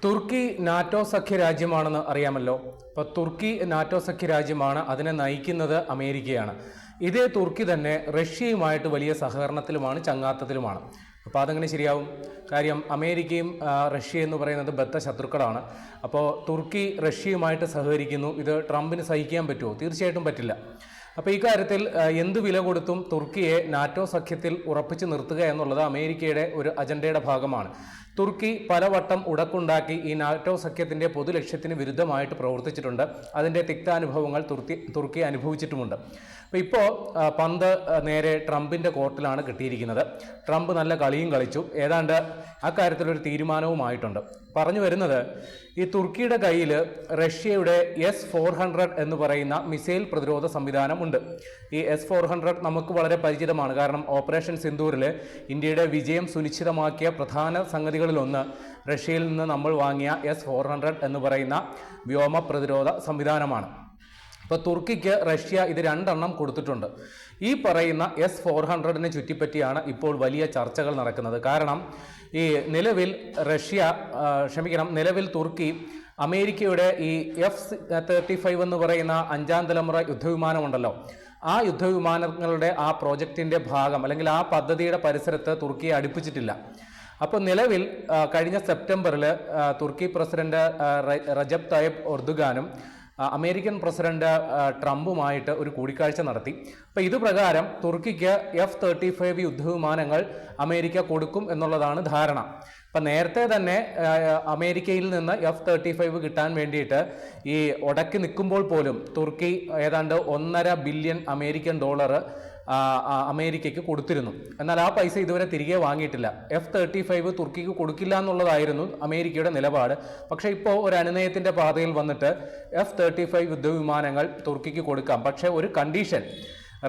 തുർക്കി NATO സഖ്യ രാജ്യമാണെന്ന് അറിയാമല്ലോ. അപ്പോൾ തുർക്കി നാറ്റോ സഖ്യ രാജ്യമാണ്, അതിനെ നയിക്കുന്നത് അമേരിക്കയാണ്. ഇതേ തുർക്കി തന്നെ റഷ്യയുമായിട്ട് വലിയ സഹകരണത്തിലുമാണ്, ചങ്ങാത്തത്തിലുമാണ്. അപ്പോൾ അതെങ്ങനെ ശരിയാവും? കാര്യം അമേരിക്കയും റഷ്യ എന്ന് പറയുന്നത് ബദ്ധ ശത്രുക്കളാണ്. അപ്പോൾ തുർക്കി റഷ്യയുമായിട്ട് സഹകരിക്കുന്നു. ഇത് ട്രംപിന് സഹിക്കാൻ പറ്റുമോ? തീർച്ചയായിട്ടും പറ്റില്ല. അപ്പോൾ ഈ കാര്യത്തിൽ എന്ത് വില കൊടുത്തും തുർക്കിയെ നാറ്റോ സഖ്യത്തിൽ ഉറപ്പിച്ചു നിർത്തുക എന്നുള്ളത് അമേരിക്കയുടെ ഒരു അജണ്ടയുടെ ഭാഗമാണ്. തുർക്കി പലവട്ടം ഉടക്കുണ്ടാക്കി ഈ നാറ്റോ സഖ്യത്തിൻ്റെ പൊതു ലക്ഷ്യത്തിന് വിരുദ്ധമായിട്ട് പ്രവർത്തിച്ചിട്ടുണ്ട്. അതിൻ്റെ തിക്താനുഭവങ്ങൾ തുർക്കി അനുഭവിച്ചിട്ടുമുണ്ട്. അപ്പോൾ ഇപ്പോൾ പന്ത് നേരെ ട്രംപിൻ്റെ കോർട്ടിലാണ് കിട്ടിയിരിക്കുന്നത്. ട്രംപ് നല്ല കളിയും കളിച്ചു. ഏതാണ്ട് അക്കാര്യത്തിലൊരു തീരുമാനവുമായിട്ടുണ്ട്. പറഞ്ഞു വരുന്നത്, ഈ തുർക്കിയുടെ കയ്യിൽ റഷ്യയുടെ S-400 എന്ന് പറയുന്ന മിസൈൽ പ്രതിരോധ സംവിധാനം ഉണ്ട്. ഈ S-400 നമുക്ക് വളരെ പരിചിതമാണ്. കാരണം ഓപ്പറേഷൻ സിന്ദൂറിൽ ഇന്ത്യയുടെ വിജയം സുനിശ്ചിതമാക്കിയ പ്രധാന സംഗതികളിലൊന്ന് റഷ്യയിൽ നിന്ന് നമ്മൾ വാങ്ങിയ S-400 എന്ന് പറയുന്ന വ്യോമ പ്രതിരോധ സംവിധാനമാണ്. ഇപ്പോൾ തുർക്കിക്ക് റഷ്യ ഇത് 2 എണ്ണം കൊടുത്തിട്ടുണ്ട്. ഈ പറയുന്ന S-400നെ ചുറ്റിപ്പറ്റിയാണ് ഇപ്പോൾ വലിയ ചർച്ചകൾ നടക്കുന്നത്. കാരണം ഈ നിലവിൽ തുർക്കി അമേരിക്കയുടെ ഈ F-35 എന്ന് പറയുന്ന 5ാം തലമുറ യുദ്ധവിമാനമുണ്ടല്ലോ, ആ യുദ്ധവിമാനങ്ങളുടെ ആ പ്രോജക്റ്റിൻ്റെ ഭാഗം അല്ലെങ്കിൽ ആ പദ്ധതിയുടെ പരിസരത്ത് തുർക്കിയെ അടുപ്പിച്ചിട്ടില്ല. അപ്പോൾ നിലവിൽ കഴിഞ്ഞ സെപ്റ്റംബറിൽ തുർക്കി പ്രസിഡന്റ് റജബ് തയ്യിബ് എർദോഗാനും അമേരിക്കൻ പ്രസിഡന്റ് ട്രംപുമായിട്ട് ഒരു കൂടിക്കാഴ്ച നടത്തി. അപ്പോൾ ഇത് പ്രകാരം തുർക്കിക്ക് F-35 യുദ്ധവിമാനങ്ങൾ അമേരിക്ക കൊടുക്കും എന്നുള്ളതാണ് ധാരണ. അപ്പം നേരത്തെ തന്നെ അമേരിക്കയിൽ നിന്ന് F-35 കിട്ടാൻ വേണ്ടിയിട്ട് ഈ ഉടക്കി നിൽക്കുമ്പോൾ പോലും തുർക്കി ഏതാണ്ട് $1.5 ബില്യൺ അമേരിക്കൻ ഡോളർ അമേരിക്കയ്ക്ക് കൊടുത്തിരുന്നു. എന്നാൽ ആ പൈസ ഇതുവരെ തിരികെ വാങ്ങിയിട്ടില്ല. F-35 തുർക്കിക്ക് കൊടുക്കില്ല എന്നുള്ളതായിരുന്നു അമേരിക്കയുടെ നിലപാട്. പക്ഷേ ഇപ്പോൾ ഒരു അനുനയത്തിൻ്റെ പാതയിൽ വന്നിട്ട് F-35 യുദ്ധവിമാനങ്ങൾ തുർക്കിക്ക് കൊടുക്കാം. പക്ഷേ ഒരു കണ്ടീഷൻ,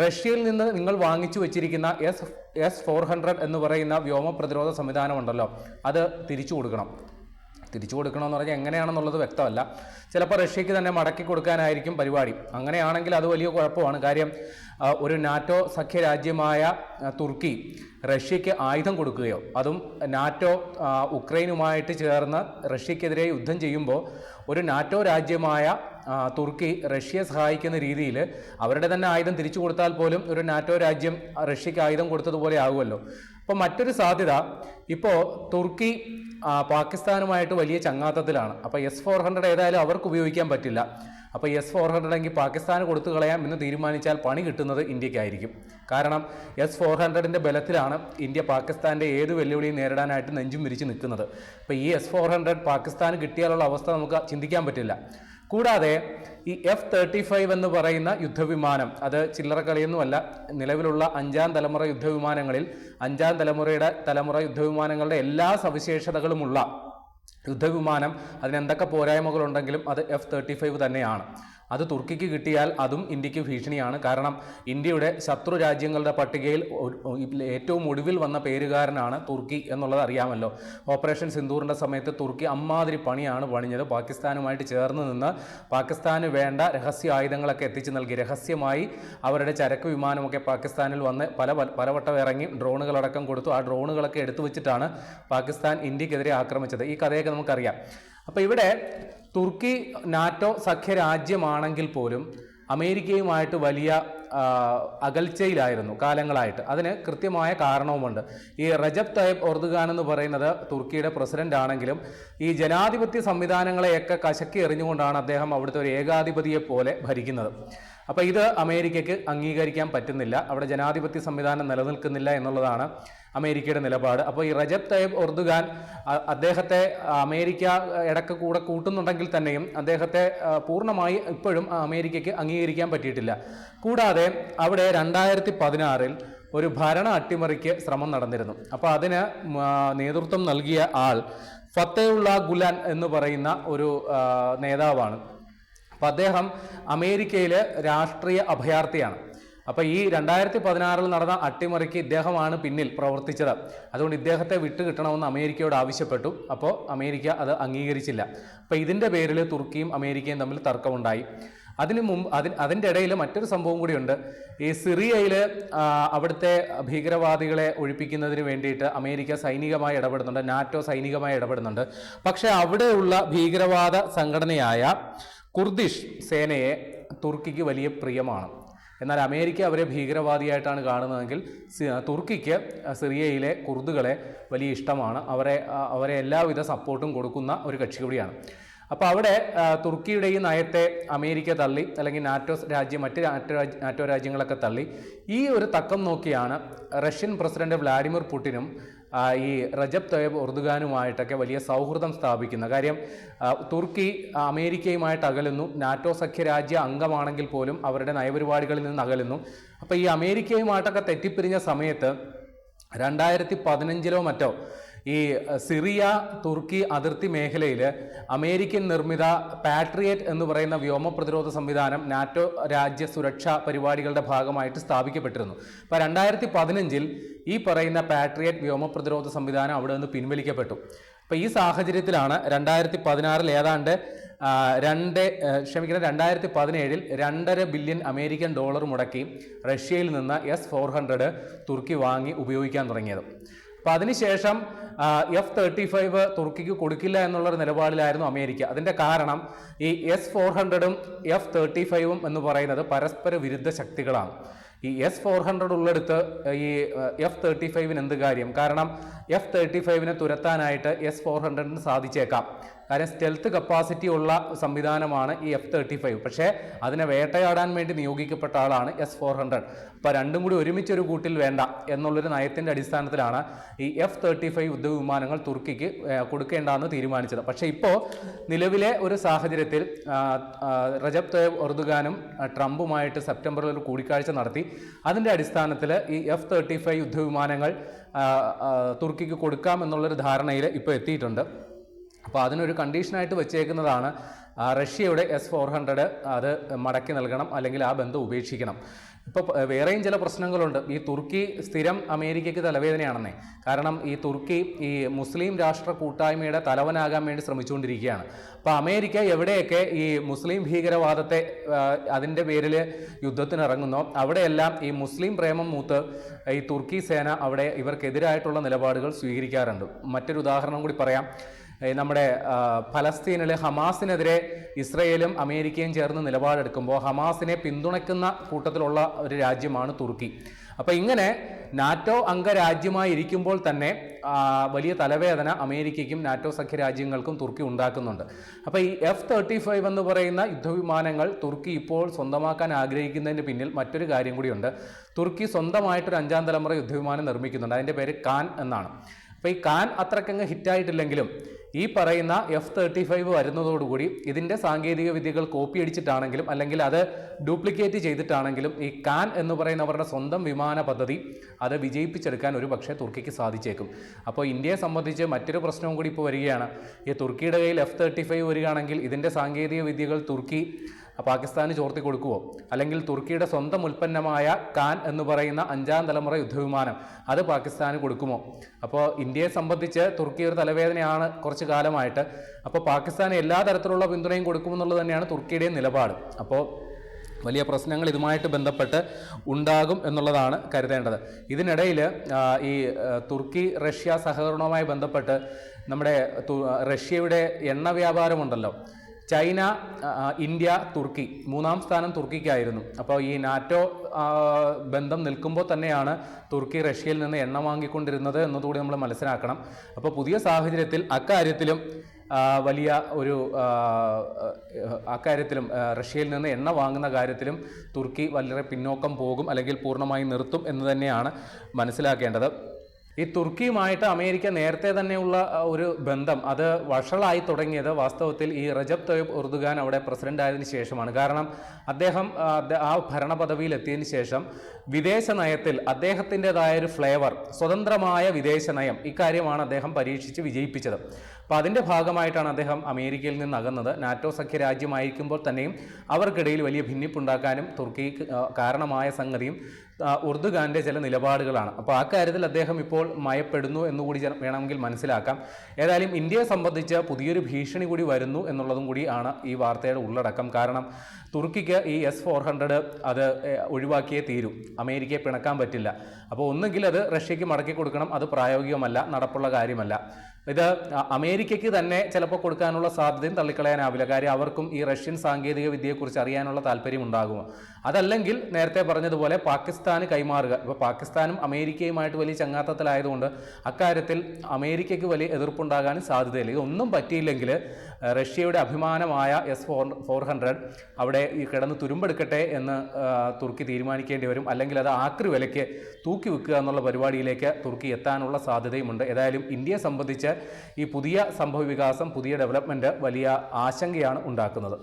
റഷ്യയിൽ നിന്ന് നിങ്ങൾ വാങ്ങിച്ചു വെച്ചിരിക്കുന്ന S-400 എന്ന് പറയുന്ന വ്യോമ പ്രതിരോധ സംവിധാനമുണ്ടല്ലോ, അത് തിരിച്ചു കൊടുക്കണം. തിരിച്ചു കൊടുക്കണമെന്ന് പറഞ്ഞാൽ എങ്ങനെയാണെന്നുള്ളത് വ്യക്തമല്ല. ചിലപ്പോൾ റഷ്യക്ക് തന്നെ മടക്കി കൊടുക്കാനായിരിക്കും പരിപാടി. അങ്ങനെയാണെങ്കിൽ അത് വലിയ കുഴപ്പമാണ്. കാര്യം ഒരു നാറ്റോ സഖ്യ രാജ്യമായ തുർക്കി റഷ്യയ്ക്ക് ആയുധം കൊടുക്കുകയോ, അതും നാറ്റോ ഉക്രൈനുമായിട്ട് ചേർന്ന് റഷ്യക്കെതിരെ യുദ്ധം ചെയ്യുമ്പോൾ ഒരു നാറ്റോ രാജ്യമായ തുർക്കി റഷ്യയെ സഹായിക്കുന്ന രീതിയിൽ അവരുടെ തന്നെ ആയുധം തിരിച്ചു കൊടുത്താൽ പോലും ഒരു നാറ്റോ രാജ്യം റഷ്യക്ക് ആയുധം കൊടുത്തതുപോലെ ആകുമല്ലോ. അപ്പോൾ മറ്റൊരു സാധ്യത, ഇപ്പോൾ തുർക്കി പാകിസ്ഥാനുമായിട്ട് വലിയ ചങ്ങാത്തത്തിലാണ്. അപ്പോൾ S-400 ഏതായാലും അവർക്ക് ഉപയോഗിക്കാൻ പറ്റില്ല. അപ്പോൾ S-400 എങ്കിൽ പാകിസ്ഥാന് കൊടുത്തു കളയാം എന്ന് തീരുമാനിച്ചാൽ പണി കിട്ടുന്നത് ഇന്ത്യക്കായിരിക്കും. കാരണം S-400ൻ്റെ ബലത്തിലാണ് ഇന്ത്യ പാകിസ്ഥാൻ്റെ ഏത് വെല്ലുവിളിയും നേരിടാനായിട്ട് നെഞ്ചും വിരിച്ച് നിൽക്കുന്നത്. അപ്പോൾ ഈ S-400 പാകിസ്ഥാന് കിട്ടിയാലുള്ള അവസ്ഥ നമുക്ക് ചിന്തിക്കാൻ പറ്റില്ല. കൂടാതെ ഈ F-35 എന്ന് പറയുന്ന യുദ്ധവിമാനം, അത് ചില്ലറ കളിയൊന്നുമല്ല. നിലവിലുള്ള 5ാം തലമുറ യുദ്ധവിമാനങ്ങളിൽ 5ാം തലമുറ യുദ്ധവിമാനങ്ങളുടെ എല്ലാ സവിശേഷതകളുമുള്ള യുദ്ധവിമാനം, അതിനെന്തൊക്കെ പോരായ്മകളുണ്ടെങ്കിലും അത് F-35 തന്നെയാണ്. അത് തുർക്കിക്ക് കിട്ടിയാൽ അതും ഇന്ത്യക്ക് ഭീഷണിയാണ്. കാരണം ഇന്ത്യയുടെ ശത്രു രാജ്യങ്ങളുടെ പട്ടികയിൽ ഏറ്റവും ഒടുവിൽ വന്ന പേരുകാരനാണ് തുർക്കി എന്നുള്ളത് അറിയാമല്ലോ. ഓപ്പറേഷൻ സിന്ദൂറിൻ്റെ സമയത്ത് തുർക്കി അമ്മാതിരി പണിയാണ് പണിഞ്ഞത്. പാകിസ്ഥാനുമായിട്ട് ചേർന്ന് നിന്ന് പാകിസ്ഥാന് വേണ്ട രഹസ്യ ആയുധങ്ങളൊക്കെ എത്തിച്ചു നൽകി. രഹസ്യമായി അവരുടെ ചരക്ക് വിമാനമൊക്കെ പാകിസ്ഥാനിൽ വന്ന് പലവട്ടം ഇറങ്ങി ഡ്രോണുകളടക്കം കൊടുത്തു. ആ ഡ്രോണുകളൊക്കെ എടുത്തു വെച്ചിട്ടാണ് പാകിസ്ഥാൻ ഇന്ത്യക്കെതിരെ ആക്രമിച്ചത്. ഈ കഥയൊക്കെ നമുക്കറിയാം. അപ്പോൾ ഇവിടെ തുർക്കി നാറ്റോ സഖ്യ രാജ്യമാണെങ്കിൽ പോലും അമേരിക്കയുമായിട്ട് വലിയ അകൽച്ചയിലായിരുന്നു കാലങ്ങളായിട്ട്. അതിന് കൃത്യമായ കാരണവുമുണ്ട്. ഈ റജബ് തയ്യിബ് എർദോഗാൻ എന്ന് പറയുന്നത് തുർക്കിയുടെ പ്രസിഡന്റ് ആണെങ്കിലും ഈ ജനാധിപത്യ സംവിധാനങ്ങളെയൊക്കെ കശക്കി എറിഞ്ഞുകൊണ്ടാണ് അദ്ദേഹം അവിടുത്തെ ഒരു ഏകാധിപതിയെ പോലെ ഭരിക്കുന്നത്. അപ്പോൾ ഇത് അമേരിക്കയ്ക്ക് അംഗീകരിക്കാൻ പറ്റുന്നില്ല. അവിടെ ജനാധിപത്യ സംവിധാനം നിലനിൽക്കുന്നില്ല എന്നുള്ളതാണ് അമേരിക്കയുടെ നിലപാട്. അപ്പോൾ ഈ റജബ് തയ്യിബ് എർദോഗാൻ അദ്ദേഹത്തെ അമേരിക്ക ഇടയ്ക്ക് കൂടെ കൂട്ടുന്നുണ്ടെങ്കിൽ തന്നെയും അദ്ദേഹത്തെ പൂർണ്ണമായി ഇപ്പോഴും അമേരിക്കയ്ക്ക് അംഗീകരിക്കാൻ പറ്റിയിട്ടില്ല. കൂടാതെ അവിടെ 2016 ഒരു ഭരണ അട്ടിമറിക്ക് ശ്രമം നടന്നിരുന്നു. അപ്പോൾ അതിന് നേതൃത്വം നൽകിയ ആൾ ഫത്തഹുള്ള ഗുലാൻ എന്ന് പറയുന്ന ഒരു നേതാവാണ്. അപ്പോൾ അദ്ദേഹം അമേരിക്കയിലെ രാഷ്ട്രീയ അഭയാർത്ഥിയാണ്. അപ്പോൾ ഈ 2016 നടന്ന അട്ടിമറിക്ക് ഇദ്ദേഹമാണ് പിന്നിൽ പ്രവർത്തിച്ചത്. അതുകൊണ്ട് ഇദ്ദേഹത്തെ വിട്ടുകിട്ടണമെന്ന് അമേരിക്കയോട് ആവശ്യപ്പെട്ടു. അപ്പോൾ അമേരിക്ക അത് അംഗീകരിച്ചില്ല. അപ്പോൾ ഇതിൻ്റെ പേരിൽ തുർക്കിയും അമേരിക്കയും തമ്മിൽ തർക്കമുണ്ടായി. അതിൻ്റെ ഇടയിൽ മറ്റൊരു സംഭവം കൂടിയുണ്ട്. ഈ സിറിയയിൽ അവിടുത്തെ ഭീകരവാദികളെ ഒഴിപ്പിക്കുന്നതിന് വേണ്ടിയിട്ട് അമേരിക്ക സൈനികമായി ഇടപെടുന്നുണ്ട്, നാറ്റോ സൈനികമായി ഇടപെടുന്നുണ്ട്. പക്ഷേ അവിടെയുള്ള ഭീകരവാദ സംഘടനയായ കുർദിഷ് സേനയെ തുർക്കിക്ക് വലിയ പ്രിയമാണ്. എന്നാൽ അമേരിക്ക അവരെ ഭീകരവാദിയായിട്ടാണ് കാണുന്നതെങ്കിൽ തുർക്കിക്ക് സിറിയയിലെ കുർദുകളെ വലിയ ഇഷ്ടമാണ്. അവരെ എല്ലാവിധ സപ്പോർട്ടും കൊടുക്കുന്ന ഒരു കക്ഷി കൂടിയാണ്. അപ്പോൾ അവിടെ തുർക്കിയുടെ ഈ നയത്തെ അമേരിക്ക തള്ളി, അല്ലെങ്കിൽ മറ്റ് നാറ്റോ രാജ്യങ്ങളൊക്കെ തള്ളി. ഈ ഒരു തക്കം നോക്കിയാണ് റഷ്യൻ പ്രസിഡന്റ് വ്ളാഡിമിർ പുടിനും ഈ റജബ് തയ്യബ് എർദോഗാനുമായിട്ടൊക്കെ വലിയ സൗഹൃദം സ്ഥാപിക്കുന്ന കാര്യം. തുർക്കി അമേരിക്കയുമായിട്ട് അകലുന്നു, നാറ്റോ സഖ്യരാജ്യ അംഗമാണെങ്കിൽ പോലും അവരുടെ നയപരിപാടികളിൽ നിന്ന് അകലുന്നു. അപ്പോൾ ഈ അമേരിക്കയുമായിട്ടൊക്കെ തെറ്റിപ്പിരിഞ്ഞ സമയത്ത് 2015 മറ്റോ ഈ സിറിയ തുർക്കി അതിർത്തി മേഖലയിൽ അമേരിക്കൻ നിർമ്മിത പാട്രിയറ്റ് എന്ന് പറയുന്ന വ്യോമ പ്രതിരോധ സംവിധാനം നാറ്റോ രാജ്യ സുരക്ഷാ പരിപാടികളുടെ ഭാഗമായിട്ട് സ്ഥാപിക്കപ്പെട്ടിരുന്നു. അപ്പോൾ 2015 ഈ പറയുന്ന പാട്രിയറ്റ് വ്യോമ പ്രതിരോധ സംവിധാനം അവിടെ നിന്ന് പിൻവലിക്കപ്പെട്ടു. അപ്പോൾ ഈ സാഹചര്യത്തിലാണ് 2016 ഏതാണ്ട് 2017 $2.5 ബില്യൺ അമേരിക്കൻ ഡോളർ മുടക്കി റഷ്യയിൽ നിന്ന് S-400 തുർക്കി വാങ്ങി ഉപയോഗിക്കാൻ തുടങ്ങിയത്. അപ്പോൾ അതിനുശേഷം F-35 തുർക്കിക്ക് കൊടുക്കില്ല എന്നുള്ളൊരു നിലപാടിലായിരുന്നു അമേരിക്ക. അതിൻ്റെ കാരണം ഈ S-400 F-35 എന്ന് പറയുന്നത് പരസ്പര വിരുദ്ധ ശക്തികളാണ്. ഈ S-400 ഉള്ളിടത്ത് ഈ F-35 എന്ത് കാര്യം? കാരണം F-35 തുരത്താനായിട്ട് S-400 സാധിച്ചേക്കാം. കാര്യം സ്റ്റെൽത്ത് കപ്പാസിറ്റി ഉള്ള സംവിധാനമാണ് ഈ F-35. പക്ഷേ അതിനെ വേട്ടയാടാൻ വേണ്ടി നിയോഗിക്കപ്പെട്ട ആളാണ് S-400. അപ്പോൾ രണ്ടും കൂടി ഒരുമിച്ചൊരു കൂട്ടിൽ വേണ്ട എന്നുള്ളൊരു നയത്തിൻ്റെ അടിസ്ഥാനത്തിലാണ് ഈ F-35 യുദ്ധവിമാനങ്ങൾ തുർക്കിക്ക് കൊടുക്കേണ്ടെന്ന് തീരുമാനിച്ചത്. പക്ഷേ ഇപ്പോൾ നിലവിലെ ഒരു സാഹചര്യത്തിൽ റജബ് തയ്യബ് എർദോഗാനും ട്രംപുമായിട്ട് സെപ്റ്റംബറിൽ ഒരു കൂടിക്കാഴ്ച നടത്തി. അതിൻ്റെ അടിസ്ഥാനത്തിൽ ഈ F-35 യുദ്ധവിമാനങ്ങൾ തുർക്കിക്ക് കൊടുക്കാം എന്നുള്ളൊരു ധാരണയിൽ ഇപ്പോൾ എത്തിയിട്ടുണ്ട്. അപ്പോൾ അതിനൊരു കണ്ടീഷനായിട്ട് വെച്ചേക്കുന്നതാണ് റഷ്യയുടെ S-400 അത് മടക്കി നൽകണം, അല്ലെങ്കിൽ ആ ബന്ധം ഉപേക്ഷിക്കണം. ഇപ്പോൾ വേറെയും ചില പ്രശ്നങ്ങളുണ്ട്. ഈ തുർക്കി സ്ഥിരം അമേരിക്കയ്ക്ക് തലവേദനയാണെന്നേ. കാരണം ഈ തുർക്കി ഈ മുസ്ലിം രാഷ്ട്ര കൂട്ടായ്മയുടെ തലവനാകാൻ വേണ്ടി ശ്രമിച്ചുകൊണ്ടിരിക്കുകയാണ്. അപ്പോൾ അമേരിക്ക എവിടെയൊക്കെ ഈ മുസ്ലിം ഭീകരവാദത്തെ അതിൻ്റെ പേരിൽ യുദ്ധത്തിനിറങ്ങുന്നോ അവിടെയെല്ലാം ഈ മുസ്ലിം പ്രേമം മൂത്ത് ഈ തുർക്കി സേന അവിടെ ഇവർക്കെതിരായിട്ടുള്ള നിലപാടുകൾ സ്വീകരിക്കാറുണ്ട്. മറ്റൊരു ഉദാഹരണം കൂടി പറയാം. നമ്മുടെ ഫലസ്തീനിലെ ഹമാസിനെതിരെ ഇസ്രയേലും അമേരിക്കയും ചേർന്ന് നിലപാടെടുക്കുമ്പോൾ ഹമാസിനെ പിന്തുണയ്ക്കുന്ന കൂട്ടത്തിലുള്ള ഒരു രാജ്യമാണ് തുർക്കി. അപ്പോൾ ഇങ്ങനെ നാറ്റോ അംഗരാജ്യമായി ഇരിക്കുമ്പോൾ തന്നെ വലിയ തലവേദന അമേരിക്കയ്ക്കും നാറ്റോ സഖ്യരാജ്യങ്ങൾക്കും തുർക്കി ഉണ്ടാക്കുന്നുണ്ട്. അപ്പോൾ ഈ F-35 എന്ന് പറയുന്ന യുദ്ധവിമാനങ്ങൾ തുർക്കി ഇപ്പോൾ സ്വന്തമാക്കാൻ ആഗ്രഹിക്കുന്നതിന് പിന്നിൽ മറ്റൊരു കാര്യം കൂടിയുണ്ട്. തുർക്കി സ്വന്തമായിട്ടൊരു 5ാം തലമുറ യുദ്ധവിമാനം നിർമ്മിക്കുന്നുണ്ട്. അതിൻ്റെ പേര് കാൻ എന്നാണ്. അപ്പോൾ ഈ കാൻ അത്രക്കങ്ങ് ഹിറ്റായിട്ടില്ലെങ്കിലും ഈ പറയുന്ന F-35 വരുന്നതോടുകൂടി ഇതിൻ്റെ സാങ്കേതിക വിദ്യകൾ കോപ്പി അടിച്ചിട്ടാണെങ്കിലും അല്ലെങ്കിൽ അത് ഡ്യൂപ്ലിക്കേറ്റ് ചെയ്തിട്ടാണെങ്കിലും ഈ കാൻ എന്ന് പറയുന്ന അവരുടെ സ്വന്തം വിമാന പദ്ധതി അത് വിജയിപ്പിച്ചെടുക്കാൻ ഒരു പക്ഷേ തുർക്കിക്ക് സാധിച്ചേക്കും. അപ്പോൾ ഇന്ത്യയെ സംബന്ധിച്ച് മറ്റൊരു പ്രശ്നവും കൂടി ഇപ്പോൾ വരികയാണ്. ഈ തുർക്കിയുടെ കയ്യിൽ F-35 വരികയാണെങ്കിൽ ഇതിൻ്റെ സാങ്കേതിക വിദ്യകൾ തുർക്കി പാകിസ്ഥാന് ചോർത്തി കൊടുക്കുമോ, അല്ലെങ്കിൽ തുർക്കിയുടെ സ്വന്തം ഉൽപ്പന്നമായ കാൻ എന്ന് പറയുന്ന 5ാം തലമുറ യുദ്ധവിമാനം അത് പാകിസ്ഥാന് കൊടുക്കുമോ? അപ്പോൾ ഇന്ത്യയെ സംബന്ധിച്ച് തുർക്കി ഒരു തലവേദനയാണ് കുറച്ച് കാലമായിട്ട്. അപ്പോൾ പാകിസ്ഥാന് എല്ലാ തരത്തിലുള്ള പിന്തുണയും കൊടുക്കുമെന്നുള്ളത് തന്നെയാണ് തുർക്കിയുടെയും നിലപാട്. അപ്പോൾ വലിയ പ്രശ്നങ്ങൾ ഇതുമായിട്ട് ബന്ധപ്പെട്ട് ഉണ്ടാകും എന്നുള്ളതാണ് കരുതേണ്ടത്. ഇതിനിടയിൽ ഈ തുർക്കി റഷ്യ സഹകരണവുമായി ബന്ധപ്പെട്ട് നമ്മുടെ റഷ്യയുടെ എണ്ണ വ്യാപാരമുണ്ടല്ലോ, ചൈന, ഇന്ത്യ, തുർക്കി 3ാം സ്ഥാനം തുർക്കിക്കായിരുന്നു. അപ്പോൾ ഈ നാറ്റോ ബന്ധം നിൽക്കുമ്പോൾ തന്നെയാണ് തുർക്കി റഷ്യയിൽ നിന്ന് എണ്ണ വാങ്ങിക്കൊണ്ടിരുന്നത് എന്നതുകൂടി നമ്മൾ മനസ്സിലാക്കണം. അപ്പോൾ പുതിയ സാഹചര്യത്തിൽ അക്കാര്യത്തിലും റഷ്യയിൽ നിന്ന് എണ്ണ വാങ്ങുന്ന കാര്യത്തിലും തുർക്കി വളരെ പിന്നോക്കം പോകും, അല്ലെങ്കിൽ പൂർണ്ണമായി നിർത്തും എന്ന് തന്നെയാണ് മനസ്സിലാക്കേണ്ടത്. ഈ തുർക്കിയുമായിട്ട് അമേരിക്ക നേരത്തെ തന്നെയുള്ള ഒരു ബന്ധം അത് വഷളായി തുടങ്ങിയത് വാസ്തവത്തിൽ ഈ റജബ് തയ്യബ് എർദോഗാൻ അവിടെ പ്രസിഡന്റ് ആയതിനു ശേഷമാണ്. കാരണം അദ്ദേഹം ആ ഭരണ പദവിയിൽ എത്തിയതിനു ശേഷം വിദേശ നയത്തിൽ അദ്ദേഹത്തിൻ്റെതായൊരു ഫ്ലേവർ, സ്വതന്ത്രമായ വിദേശ നയം, ഇക്കാര്യമാണ് അദ്ദേഹം പരീക്ഷിച്ച് വിജയിപ്പിച്ചത്. അപ്പോൾ അതിൻ്റെ ഭാഗമായിട്ടാണ് അദ്ദേഹം അമേരിക്കയിൽ നിന്ന് അകന്നത്. നാറ്റോ സഖ്യരാജ്യമായിരിക്കുമ്പോൾ തന്നെയും അവർക്കിടയിൽ വലിയ ഭിന്നിപ്പുണ്ടാക്കാനും തുർക്കി കാരണമായ സംഗതിയും ഉർദുഗാൻ്റെ ചില നിലപാടുകളാണ്. അപ്പോൾ ആ കാര്യത്തിൽ അദ്ദേഹം ഇപ്പോൾ മയപ്പെടുന്നു എന്നുകൂടി വേണമെങ്കിൽ മനസ്സിലാക്കാം. ഏതായാലും ഇന്ത്യയെ സംബന്ധിച്ച് പുതിയൊരു ഭീഷണി കൂടി വരുന്നു എന്നുള്ളതും കൂടി ആണ് ഈ വാർത്തയുടെ ഉള്ളടക്കം. കാരണം തുർക്കിക്ക് ഈ S-400 അത് ഒഴിവാക്കിയേ തീരും, അമേരിക്കയെ പിണക്കാൻ പറ്റില്ല. അപ്പോൾ ഒന്നുകിൽ അത് റഷ്യക്ക് മടക്കി കൊടുക്കണം, അത് പ്രായോഗികമല്ല, നടപ്പുള്ള കാര്യമല്ല. ഇത് അമേരിക്കയ്ക്ക് തന്നെ ചിലപ്പോൾ കൊടുക്കാനുള്ള സാധ്യതയും തള്ളിക്കളയാനാവില്ല. കാര്യം അവർക്കും ഈ റഷ്യൻ സാങ്കേതിക വിദ്യയെക്കുറിച്ച് അറിയാനുള്ള താല്പര്യം ഉണ്ടാകുമോ. അതല്ലെങ്കിൽ നേരത്തെ പറഞ്ഞതുപോലെ പാകിസ്ഥാന് കൈമാറുക. ഇപ്പോൾ പാകിസ്ഥാനും അമേരിക്കയുമായിട്ട് വലിയ ചങ്ങാത്തത്തിലായതുകൊണ്ട് അക്കാര്യത്തിൽ അമേരിക്കയ്ക്ക് വലിയ എതിർപ്പുണ്ടാകാനും സാധ്യതയില്ല. ഇതൊന്നും പറ്റിയില്ലെങ്കിൽ റഷ്യയുടെ അഭിമാനമായ S-400 അവിടെ ഈ കിടന്ന് തുരുമ്പെടുക്കട്ടെ എന്ന് തുർക്കി തീരുമാനിക്കേണ്ടി വരും. അല്ലെങ്കിൽ അത് ആക്രി വിലയ്ക്ക് തൂക്കി വെക്കുക എന്നുള്ള പരിപാടിയിലേക്ക് തുർക്കി എത്താനുള്ള സാധ്യതയുമുണ്ട്. ഏതായാലും ഇന്ത്യയെ സംബന്ധിച്ച് ഈ പുതിയ സംഭവ വികാസം, പുതിയ ഡെവലപ്മെൻറ്റ് വലിയ ആശങ്കയാണ് ഉണ്ടാക്കുന്നത്.